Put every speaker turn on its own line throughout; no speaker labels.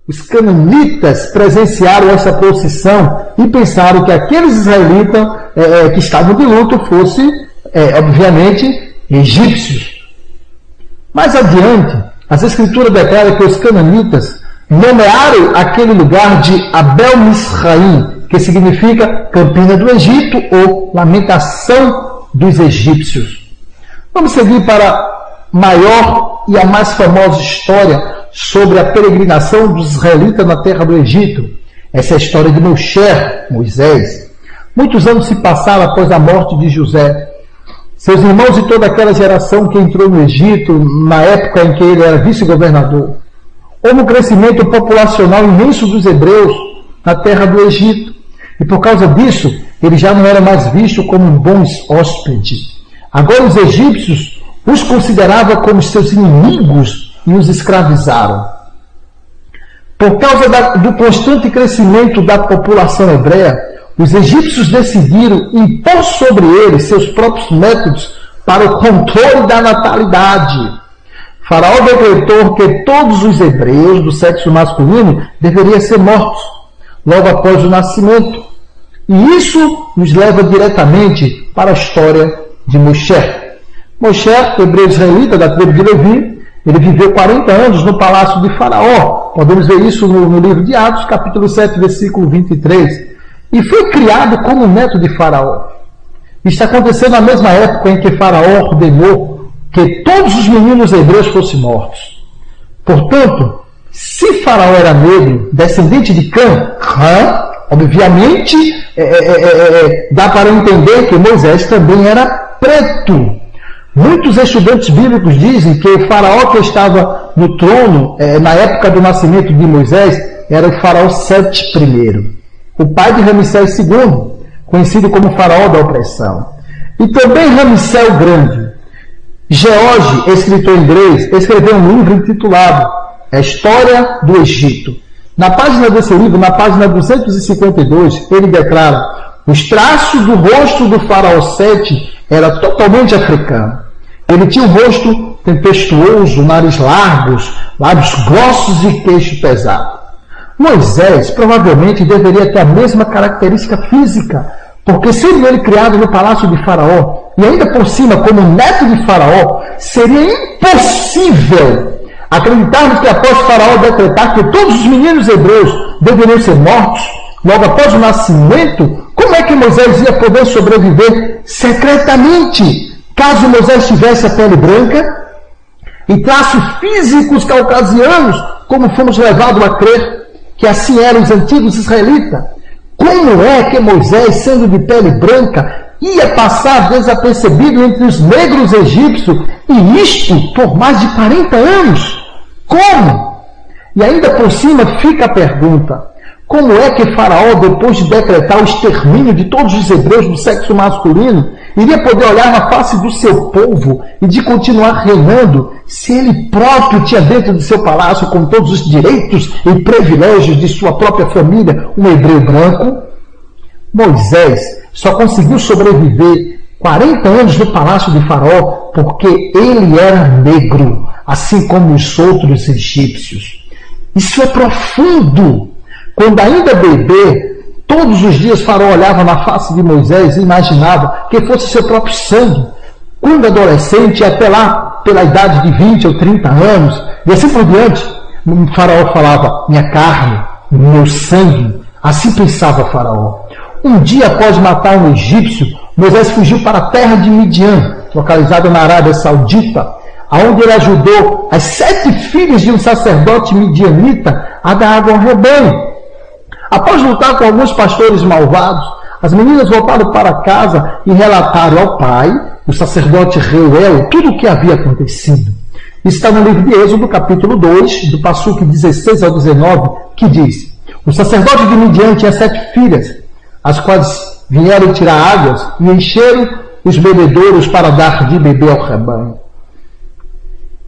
Os cananitas presenciaram essa procissão e pensaram que aqueles israelitas que estavam de luto fossem, obviamente, egípcios. Mais adiante, as escrituras declaram que os cananitas nomearam aquele lugar de Abel Misraim, que significa Campina do Egito ou Lamentação dos Egípcios. Vamos seguir para a maior e a mais famosa história sobre a peregrinação dos israelitas na terra do Egito. Essa é a história de Moisés. Muitos anos se passaram após a morte de José. Seus irmãos e toda aquela geração que entrou no Egito, na época em que ele era vice-governador. Houve um crescimento populacional imenso dos hebreus na terra do Egito. E por causa disso, ele já não era mais visto como bons hóspedes. Agora os egípcios os consideravam como seus inimigos e os escravizaram. Por causa do constante crescimento da população hebreia, os egípcios decidiram impor sobre eles seus próprios métodos para o controle da natalidade. Faraó decretou que todos os hebreus do sexo masculino deveriam ser mortos logo após o nascimento. E isso nos leva diretamente para a história de Moisés. Moisés, hebreu israelita da tribo de Levi, ele viveu 40 anos no palácio de Faraó. Podemos ver isso no livro de Atos, capítulo 7, versículo 23. E foi criado como neto de Faraó. Isso aconteceu na mesma época em que Faraó ordenou que todos os meninos hebreus fossem mortos. Portanto, se Faraó era negro, descendente de Cã, obviamente dá para entender que Moisés também era preto. Muitos estudantes bíblicos dizem que o Faraó que estava no trono na época do nascimento de Moisés era o Faraó Sete I, o pai de Ramsés II, conhecido como Faraó da opressão. E também Ramsés o Grande. George, escritor inglês, escreveu um livro intitulado A História do Egito. Na página desse livro, na página 252, ele declara: os traços do rosto do Faraó Sete era totalmente africano. Ele tinha um rosto tempestuoso, nariz largos, lábios grossos e queixo pesado. Moisés provavelmente deveria ter a mesma característica física, porque sendo ele criado no palácio de Faraó, e ainda por cima como neto de Faraó, seria impossível acreditarmos que após Faraó decretar que todos os meninos hebreus deveriam ser mortos, logo após o nascimento, como é que Moisés ia poder sobreviver secretamente, caso Moisés tivesse a pele branca e traços físicos caucasianos, como fomos levados a crer que assim eram os antigos israelitas? Como é que Moisés, sendo de pele branca, ia passar desapercebido entre os negros egípcios, e isto por mais de 40 anos? Como? E ainda por cima fica a pergunta: como é que Faraó, depois de decretar o extermínio de todos os hebreus do sexo masculino, iria poder olhar na face do seu povo e de continuar reinando, se ele próprio tinha dentro do seu palácio, com todos os direitos e privilégios de sua própria família, um hebreu branco? Moisés só conseguiu sobreviver 40 anos no palácio de Faraó porque ele era negro, assim como os outros egípcios. Isso é profundo. Quando ainda bebê, todos os dias Faraó olhava na face de Moisés e imaginava que fosse seu próprio sangue. Quando adolescente, até lá pela idade de 20 ou 30 anos, e assim por diante, o Faraó falava: minha carne, meu sangue. Assim pensava Faraó. Um dia após matar um egípcio, Moisés fugiu para a terra de Midian, localizada na Arábia Saudita, onde ele ajudou as 7 filhas de um sacerdote midianita a dar água ao rebanho. Após lutar com alguns pastores malvados, as meninas voltaram para casa e relataram ao pai, o sacerdote Reuel, tudo o que havia acontecido. Isso está no livro de Êxodo, capítulo 2, do passuque 16 ao 19, que diz: o sacerdote de Midian tinha 7 filhas, as quais vieram tirar águas e encheram os bebedouros para dar de beber ao rebanho.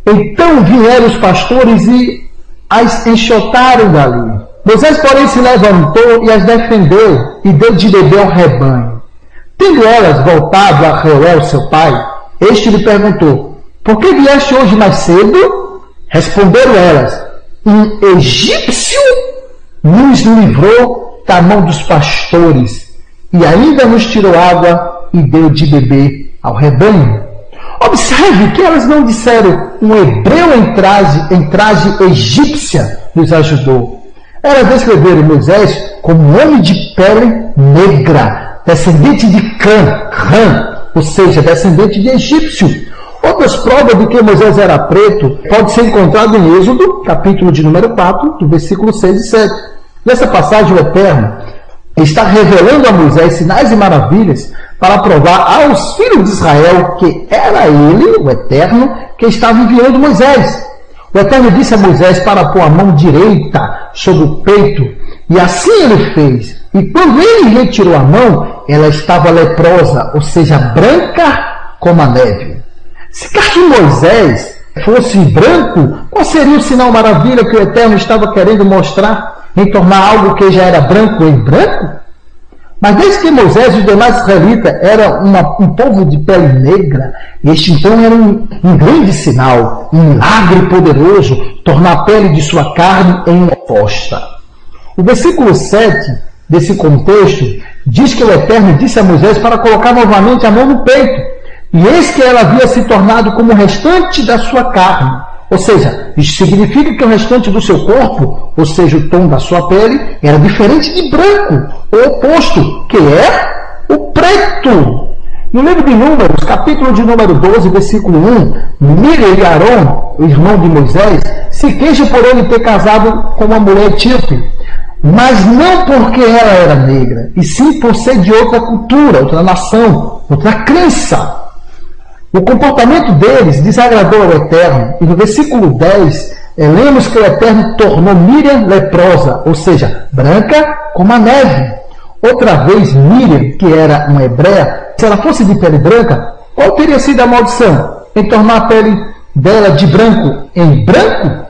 Então vieram os pastores e as enxotaram dali. Moisés, porém, se levantou e as defendeu e deu de beber ao rebanho. Tendo elas voltado a Reuel, seu pai, este lhe perguntou: por que vieste hoje mais cedo? Responderam elas: um egípcio nos livrou da mão dos pastores e ainda nos tirou água e deu de beber ao rebanho. Observe que elas não disseram um hebreu em traje egípcia nos ajudou. Elas descreveram Moisés como um homem de pele negra, descendente de Cã, ou seja, descendente de egípcio. Outras provas de que Moisés era preto pode ser encontrado em Êxodo, capítulo de número 4, do versículo 6 e 7. Nessa passagem, o Eterno está revelando a Moisés sinais e maravilhas para provar aos filhos de Israel que era ele, o Eterno, que estava enviando Moisés. O Eterno disse a Moisés para pôr a mão direita sobre o peito, e assim ele fez. E quando ele retirou a mão, ela estava leprosa, ou seja, branca como a neve. Se caso Moisés fosse branco, qual seria o sinal maravilha que o Eterno estava querendo mostrar em tornar algo que já era branco em branco? Mas desde que Moisés e os demais israelitas eram um povo de pele negra, este então era um grande sinal, um milagre poderoso, tornar a pele de sua carne em oposta. O versículo 7 desse contexto diz que o Eterno disse a Moisés para colocar novamente a mão no peito. E eis que ela havia se tornado como o restante da sua carne. Ou seja, isso significa que o restante do seu corpo, ou seja, o tom da sua pele, era diferente de branco, o oposto, que é o preto. No livro de Números, capítulo de número 12, versículo 1, Miriam e Arão, o irmão de Moisés, se queixam por ele ter casado com uma mulher etíope, mas não porque ela era negra, e sim por ser de outra cultura, outra nação, outra crença. O comportamento deles desagradou ao Eterno, e no versículo 10, lemos que o Eterno tornou Miriam leprosa, ou seja, branca como a neve. Outra vez, Miriam, que era uma hebreia, se ela fosse de pele branca, qual teria sido a maldição? Em tornar a pele dela de branco em branco?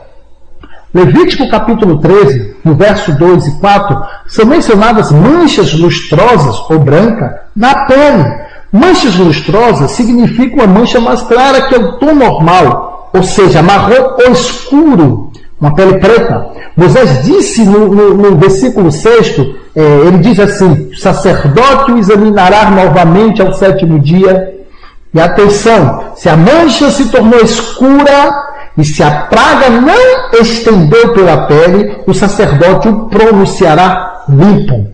Levítico capítulo 13, no verso 2 e 4, são mencionadas manchas lustrosas ou branca na pele. Manchas lustrosas significa uma mancha mais clara que o tom normal, ou seja, marrom ou escuro, uma pele preta. Moisés disse no versículo 6, ele diz assim: o sacerdote o examinará novamente ao 7º dia. E atenção, se a mancha se tornou escura e se a praga não estendeu pela pele, o sacerdote o pronunciará limpo.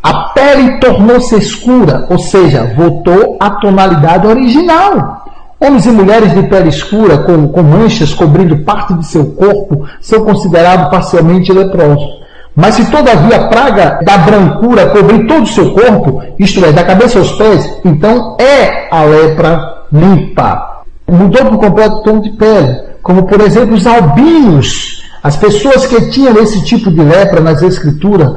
A pele tornou-se escura, ou seja, voltou à tonalidade original. Homens e mulheres de pele escura, com manchas cobrindo parte de seu corpo, são considerados parcialmente leprosos. Mas se todavia a praga da brancura cobrir todo o seu corpo, isto é, da cabeça aos pés, então é a lepra limpa. Mudou por completo o tom de pele, como por exemplo os albinos. As pessoas que tinham esse tipo de lepra nas escrituras,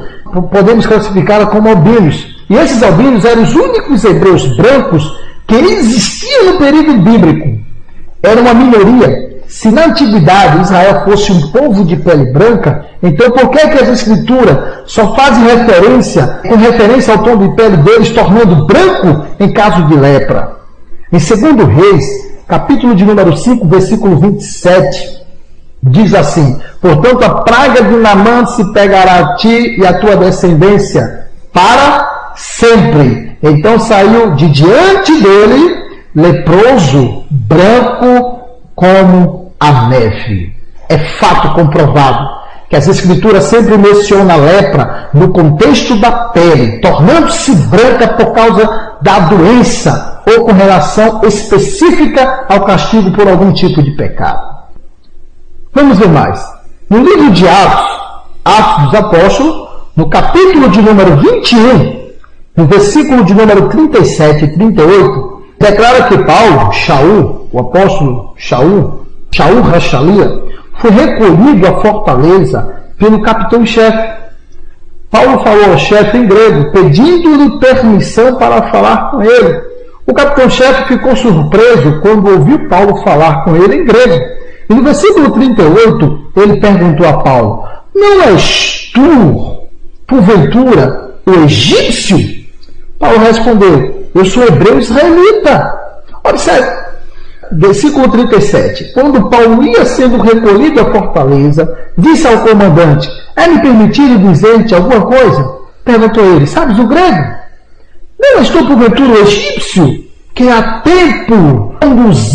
podemos classificá-la como albinos. E esses albinos eram os únicos hebreus brancos que existiam no período bíblico. Era uma minoria. Se na antiguidade Israel fosse um povo de pele branca, então por que as escrituras só fazem referência ao tom de pele deles, tornando branco em caso de lepra? Em 2 Reis, capítulo de número 5, versículo 27, diz assim: portanto a praga de Naamã se pegará a ti e a tua descendência para sempre. Então saiu de diante dele leproso, branco como a neve. É fato comprovado que as escrituras sempre mencionam a lepra no contexto da pele, tornando-se branca por causa da doença ou com relação específica ao castigo por algum tipo de pecado. Vamos ver mais. No livro de Atos dos Apóstolos, no capítulo de número 21, no versículo de número 37 e 38, declara que Paulo, Shaul, o apóstolo Shaul Rachalia, foi recolhido à fortaleza pelo capitão-chefe. Paulo falou ao chefe em grego, pedindo-lhe permissão para falar com ele. O capitão-chefe ficou surpreso quando ouviu Paulo falar com ele em grego. E no versículo 38, ele perguntou a Paulo: não és tu, porventura, o egípcio? Paulo respondeu: eu sou hebreu israelita. Observe, Versículo 37. Quando Paulo ia sendo recolhido à fortaleza, disse ao comandante: é-me permitido dizer-te alguma coisa? Perguntou ele: sabes o grego? Não estou porventura o egípcio, que há tempo conduziu